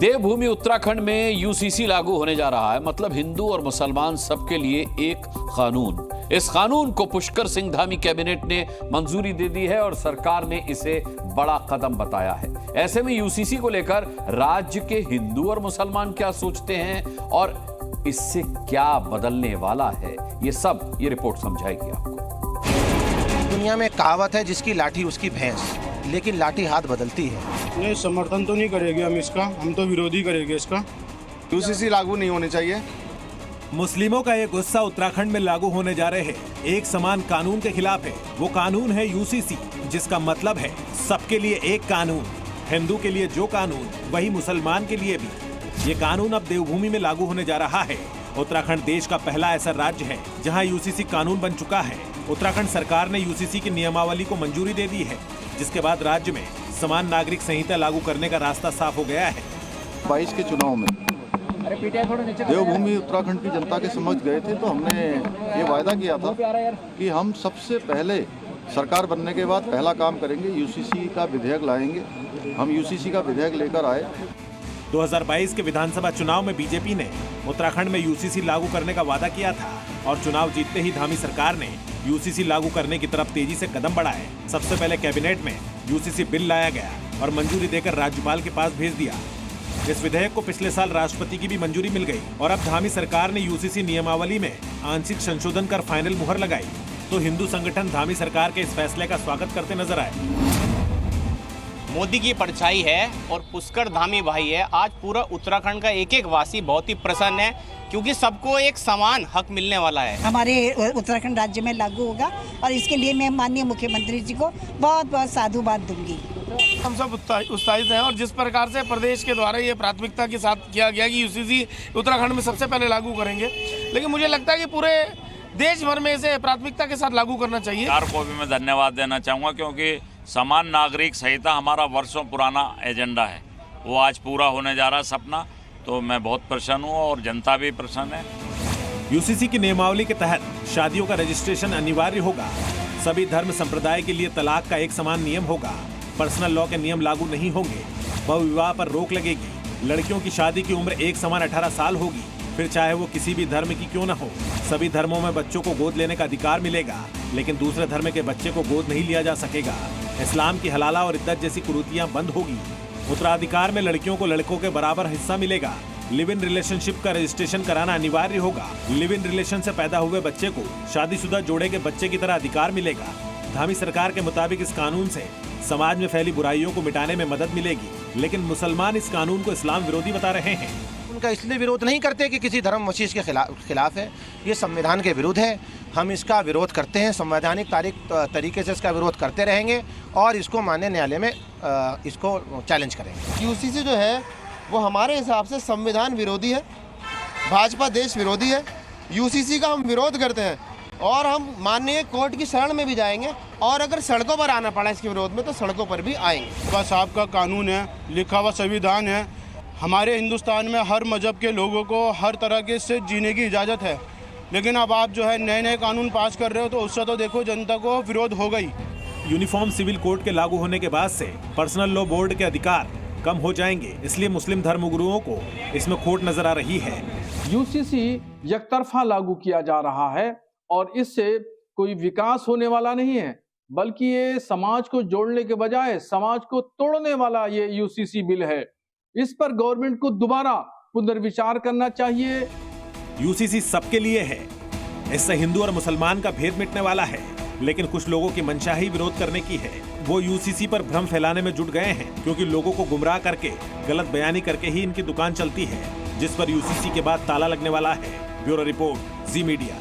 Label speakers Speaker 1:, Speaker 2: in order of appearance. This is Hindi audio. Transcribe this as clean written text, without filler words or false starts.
Speaker 1: देवभूमि उत्तराखंड में यूसीसी लागू होने जा रहा है। मतलब हिंदू और मुसलमान सबके लिए एक कानून। इस कानून को पुष्कर सिंह धामी कैबिनेट ने मंजूरी दे दी है और सरकार ने इसे बड़ा कदम बताया है। ऐसे में यूसीसी को लेकर राज्य के हिंदू और मुसलमान क्या सोचते हैं और इससे क्या बदलने वाला है, ये रिपोर्ट समझाएगी आपको।
Speaker 2: दुनिया में कहावत है, जिसकी लाठी उसकी भैंस, लेकिन लाठी हाथ बदलती है।
Speaker 3: नहीं, समर्थन तो नहीं करेंगे हम इसका, हम तो विरोधी करेंगे इसका।
Speaker 4: यूसीसी लागू नहीं होनी चाहिए।
Speaker 5: मुस्लिमों का ये गुस्सा उत्तराखंड में लागू होने जा रहे हैं एक समान कानून के खिलाफ है। वो कानून है यूसीसी, जिसका मतलब है सबके लिए एक कानून। हिंदू के लिए जो कानून, वही मुसलमान के लिए भी। ये कानून अब देवभूमि में लागू होने जा रहा है। उत्तराखंड देश का पहला ऐसा राज्य है जहां यूसीसी कानून बन चुका है। उत्तराखंड सरकार ने यूसीसी की नियमावली को मंजूरी दे दी है, जिसके बाद राज्य में समान नागरिक संहिता लागू करने का रास्ता साफ हो गया है।
Speaker 4: 22 के चुनाव में देवभूमि उत्तराखंड की जनता के समक्ष गए थे, तो हमने ये वायदा किया था कि हम सबसे पहले सरकार बनने के बाद पहला काम करेंगे, यूसीसी का विधेयक लाएंगे। हम यूसीसी का विधेयक लेकर आए।
Speaker 5: 2022 के विधानसभा चुनाव में बीजेपी ने उत्तराखंड में यूसीसी लागू करने का वादा किया था और चुनाव जीतते ही धामी सरकार ने यूसीसी लागू करने की तरफ तेजी से कदम बढ़ाए। सबसे पहले कैबिनेट में यूसीसी बिल लाया गया और मंजूरी देकर राज्यपाल के पास भेज दिया। इस विधेयक को पिछले साल राष्ट्रपति की भी मंजूरी मिल गई और अब धामी सरकार ने यूसीसी नियमावली में आंशिक संशोधन कर फाइनल मुहर लगाई। तो हिंदू संगठन धामी सरकार के इस फैसले का स्वागत करते नजर आए।
Speaker 6: मोदी की परछाई है और पुष्कर धामी भाई है। आज पूरा उत्तराखंड का एक एक वासी बहुत ही प्रसन्न है, क्योंकि सबको एक समान हक मिलने वाला है।
Speaker 7: हमारे उत्तराखंड राज्य में लागू होगा और इसके लिए मैं माननीय मुख्यमंत्री जी को बहुत बहुत साधुवाद दूंगी।
Speaker 3: हम सब उत्साहित हैं और जिस प्रकार से प्रदेश के द्वारा ये प्राथमिकता के साथ किया गया कि यूसीसी उत्तराखंड में सबसे पहले लागू करेंगे, लेकिन मुझे लगता है कि पूरे देश भर में इसे प्राथमिकता के साथ लागू करना चाहिए।
Speaker 8: सरकार को भी मैं धन्यवाद देना चाहूँगा, क्योंकि समान नागरिक संहिता हमारा वर्षों पुराना एजेंडा है, वो आज पूरा होने जा रहा सपना। तो मैं बहुत प्रसन्न हूँ और जनता भी प्रसन्न है।
Speaker 5: यूसीसी की नियमावली के तहत शादियों का रजिस्ट्रेशन अनिवार्य होगा। सभी धर्म संप्रदाय के लिए तलाक का एक समान नियम होगा। पर्सनल लॉ के नियम लागू नहीं होंगे। बहु विवाह पर रोक लगेगी। लड़कियों की शादी की उम्र एक समान 18 साल होगी, फिर चाहे वो किसी भी धर्म की क्यों न हो। सभी धर्मों में बच्चों को गोद लेने का अधिकार मिलेगा, लेकिन दूसरे धर्म के बच्चे को गोद नहीं लिया जा सकेगा। इस्लाम की हलाला और इद्दत जैसी कुरीतियां बंद होगी। उत्तराधिकार में लड़कियों को लड़कों के बराबर हिस्सा मिलेगा। लिव इन रिलेशनशिप का रजिस्ट्रेशन कराना अनिवार्य होगा। लिव इन रिलेशन से पैदा हुए बच्चे को शादीशुदा जोड़े के बच्चे की तरह अधिकार मिलेगा। धामी सरकार के मुताबिक इस कानून से समाज में फैली बुराइयों को मिटाने में मदद मिलेगी, लेकिन मुसलमान इस कानून को इस्लाम विरोधी बता रहे हैं।
Speaker 2: उनका इसलिए विरोध नहीं करते कि किसी धर्म वशीष के खिलाफ है, ये संविधान के विरुद्ध है। हम इसका विरोध करते हैं, संवैधानिक तरीके से इसका विरोध करते रहेंगे और इसको माननीय न्यायालय में इसको चैलेंज करेंगे।
Speaker 9: यूसीसी जो है वो हमारे हिसाब से संविधान विरोधी है, भाजपा देश विरोधी है। यूसीसी का हम विरोध करते हैं और हम माननीय कोर्ट की शरण में भी जाएंगे और अगर सड़कों पर आना पड़ा इसके विरोध में तो सड़कों पर भी आएंगे।
Speaker 3: बस आपका कानून है, लिखा हुआ संविधान है। हमारे हिंदुस्तान में हर मजहब के लोगों को हर तरह के से जीने की इजाज़त है, लेकिन अब आप जो है नए नए कानून पास कर रहे हो, तो उससे तो देखो जनता को विरोध होगा ही।
Speaker 5: यूनिफॉर्म सिविल कोड के लागू होने के बाद से पर्सनल लॉ बोर्ड के अधिकार कम हो जाएंगे, इसलिए मुस्लिम धर्मगुरुओं को इसमें खोट नजर आ रही है।
Speaker 10: यूसीसी एकतरफा लागू किया जा रहा है और इससे कोई विकास होने वाला नहीं है, बल्कि ये समाज को जोड़ने के बजाय समाज को तोड़ने वाला ये यूसीसी बिल है। इस पर गवर्नमेंट को दोबारा पुनर्विचार करना चाहिए।
Speaker 5: यूसीसी सबके लिए है, इससे हिंदू और मुसलमान का भेद मिटने वाला है, लेकिन कुछ लोगों की मंशा ही विरोध करने की है। वो यूसीसी पर भ्रम फैलाने में जुट गए हैं, क्योंकि लोगों को गुमराह करके गलत बयानी करके ही इनकी दुकान चलती है, जिस पर यूसीसी के बाद ताला लगने वाला है। ब्यूरो रिपोर्ट, जी मीडिया।